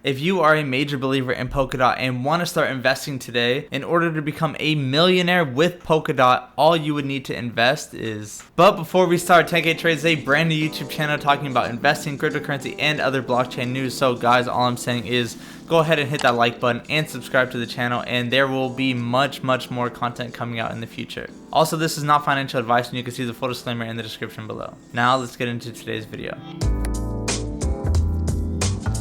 If you are a major believer in Polkadot and want to start investing today, in order to become a millionaire with Polkadot, all you would need to invest is... But before we start, 10K Trades is a brand new YouTube channel talking about investing, cryptocurrency, and other blockchain news. So guys, all I'm saying is go ahead and hit that like button and subscribe to the channel, and there will be much more content coming out in the future. Also, this is not financial advice, and you can see the full disclaimer in the description below. Now let's get into today's video.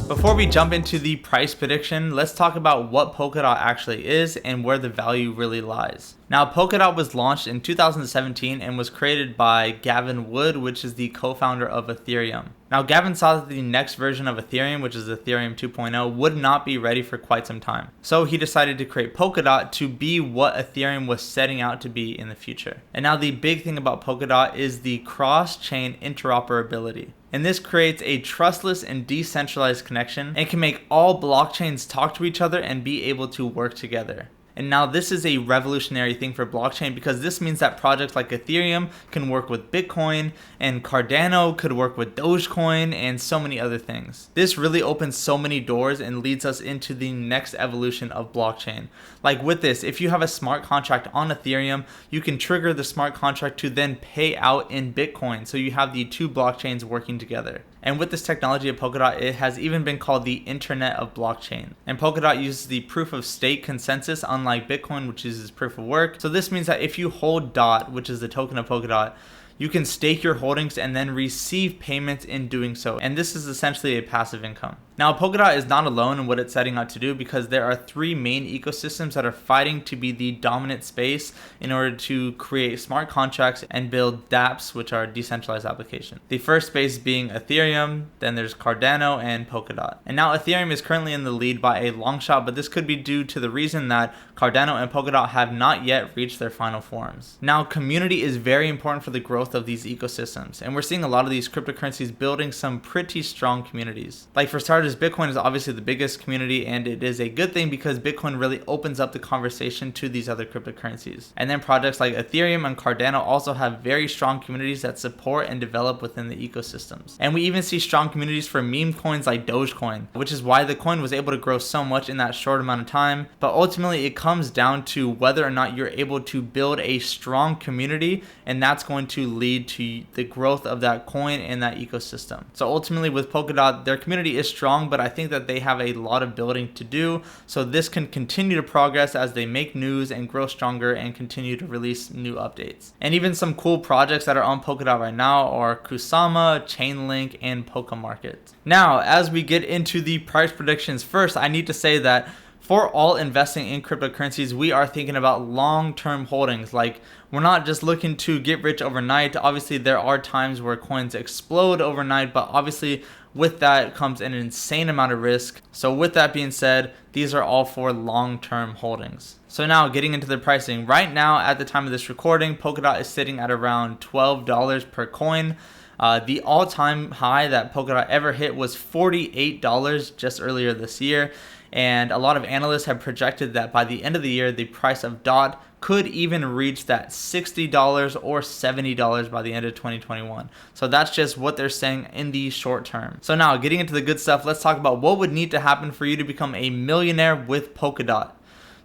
Before we jump into the price prediction, let's talk about what Polkadot actually is and where the value really lies. Now, Polkadot was launched in 2017 and was created by Gavin Wood, which is the co-founder of Ethereum. Now, Gavin saw that the next version of Ethereum, which is Ethereum 2.0, would not be ready for quite some time. So he decided to create Polkadot to be what Ethereum was setting out to be in the future. And now the big thing about Polkadot is the cross-chain interoperability. And this creates a trustless and decentralized connection and can make all blockchains talk to each other and be able to work together. And now this is a revolutionary thing for blockchain, because this means that projects like Ethereum can work with Bitcoin, and Cardano could work with Dogecoin, and so many other things. This really opens so many doors and leads us into the next evolution of blockchain. Like with this, if you have a smart contract on Ethereum, you can trigger the smart contract to then pay out in Bitcoin. So you have the two blockchains working together. And with this technology of Polkadot, it has even been called the Internet of Blockchain. And Polkadot uses the proof of stake consensus, unlike Bitcoin, which uses proof of work. So this means that if you hold DOT, which is the token of Polkadot, you can stake your holdings and then receive payments in doing so. And this is essentially a passive income. Now, Polkadot is not alone in what it's setting out to do, because there are three main ecosystems that are fighting to be the dominant space in order to create smart contracts and build dApps, which are decentralized applications. The first space being Ethereum, then there's Cardano and Polkadot. And now Ethereum is currently in the lead by a long shot, but this could be due to the reason that Cardano and Polkadot have not yet reached their final forms. Now, community is very important for the growth of these ecosystems, and we're seeing a lot of these cryptocurrencies building some pretty strong communities. Like for starters, Bitcoin is obviously the biggest community, and it is a good thing because Bitcoin really opens up the conversation to these other cryptocurrencies. And then projects like Ethereum and Cardano also have very strong communities that support and develop within the ecosystems. And we even see strong communities for meme coins like Dogecoin, which is why the coin was able to grow so much in that short amount of time. But ultimately, it comes down to whether or not you're able to build a strong community, and that's going to lead to the growth of that coin and that ecosystem. So ultimately with Polkadot, their community is strong, but I think that they have a lot of building to do. So this can continue to progress as they make news and grow stronger and continue to release new updates. And even some cool projects that are on Polkadot right now are Kusama, Chainlink, and Pokemarket. Now, as we get into the price predictions, first I need to say that for all investing in cryptocurrencies, we are thinking about long-term holdings. Like, we're not just looking to get rich overnight. Obviously, there are times where coins explode overnight, but obviously with that comes an insane amount of risk. So with that being said, these are all for long-term holdings. So now getting into the pricing. Right now, at the time of this recording, Polkadot is sitting at around $12 per coin. The all-time high that Polkadot ever hit was $48 just earlier this year. And a lot of analysts have projected that by the end of the year, the price of DOT could even reach that $60 or $70 by the end of 2021. So that's just what they're saying in the short term. So now getting into the good stuff, let's talk about what would need to happen for you to become a millionaire with Polkadot.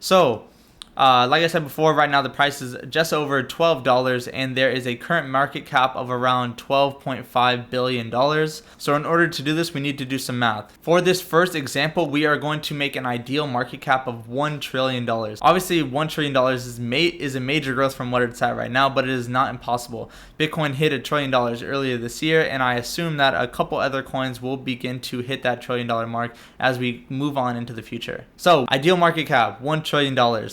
So like I said before, right now the price is just over $12, and there is a current market cap of around $12.5 billion. So in order to do this, we need to do some math. For this first example, we are going to make an ideal market cap of $1 trillion. Obviously, $1 trillion is a major growth from what it's at right now, but it is not impossible. Bitcoin hit $1 trillion earlier this year, and I assume that a couple other coins will begin to hit that $1 trillion mark as we move on into the future. So ideal market cap, $1 trillion.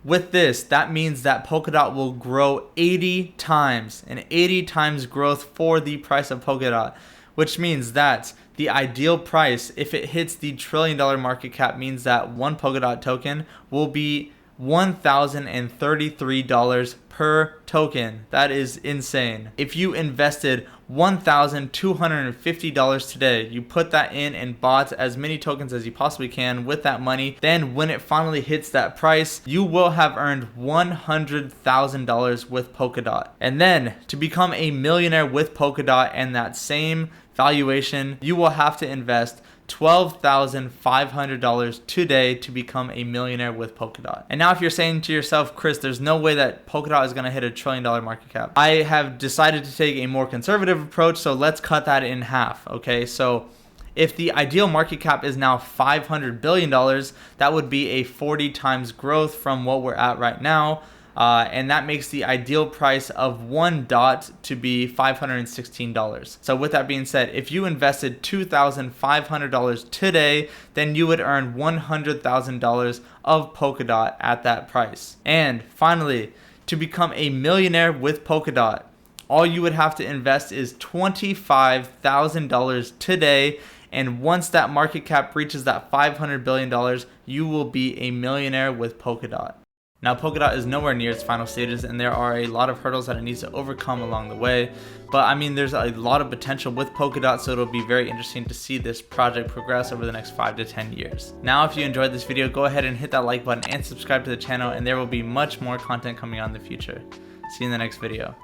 With this, that means that Polkadot will grow 80 times, an 80 times growth for the price of Polkadot, which means that the ideal price, if it hits the $1 trillion market cap, means that one Polkadot token will be $1,033 per token. That is insane. If you invested $1,250 today, you put that in and bought as many tokens as you possibly can with that money, then when it finally hits that price, you will have earned $100,000 with Polkadot. And then to become a millionaire with Polkadot and that same valuation, you will have to invest $12,500 today to become a millionaire with Polkadot. And now if you're saying to yourself, Chris, there's no way that Polkadot is going to hit $1 trillion market cap, I have decided to take a more conservative approach, so let's cut that in half. Okay, so if the ideal market cap is now $500 billion, that would be a 40 times growth from what we're at right now. And that makes the ideal price of one dot to be $516. So with that being said, if you invested $2,500 today, then you would earn $100,000 of Polkadot at that price. And finally, to become a millionaire with Polkadot, all you would have to invest is $25,000 today. And once that market cap reaches that $500 billion, you will be a millionaire with Polkadot. Now, Polkadot is nowhere near its final stages, and there are a lot of hurdles that it needs to overcome along the way. But I mean, there's a lot of potential with Polkadot, so it'll be very interesting to see this project progress over the next 5 to 10 years. Now, if you enjoyed this video, go ahead and hit that like button and subscribe to the channel, and there will be much more content coming on in the future. See you in the next video.